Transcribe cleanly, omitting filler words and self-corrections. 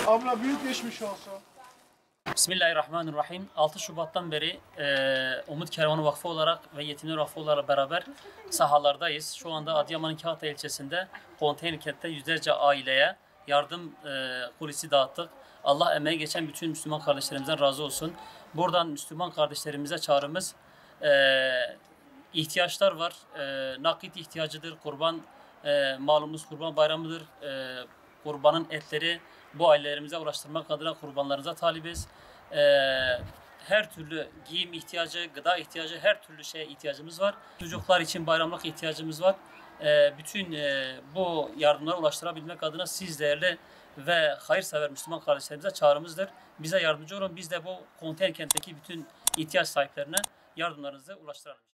Abla büyük geçmiş olsun. Bismillahirrahmanirrahim. 6 Şubat'tan beri Umut Kervanı Vakfı olarak ve Yetimler Vakfı olarak beraber sahalardayız. Şu anda Adıyaman'ın Kahta ilçesinde konteyner kentte yüzlerce aileye yardım kulisi dağıttık. Allah emeği geçen bütün Müslüman kardeşlerimizden razı olsun. Buradan Müslüman kardeşlerimize çağrımız, ihtiyaçlar var. Nakit ihtiyacıdır, malumuz kurban bayramıdır. Kurbanın etleri bu ailelerimize ulaştırmak adına kurbanlarınıza talibiz. Her türlü giyim ihtiyacı, gıda ihtiyacı, her türlü şeye ihtiyacımız var. Çocuklar için bayramlık ihtiyacımız var. Bütün bu yardımları ulaştırabilmek adına siz değerli ve hayırsever Müslüman kardeşlerimize çağrımızdır. Bize yardımcı olun. Biz de bu konteyner kentteki bütün ihtiyaç sahiplerine yardımlarınızı ulaştıralım.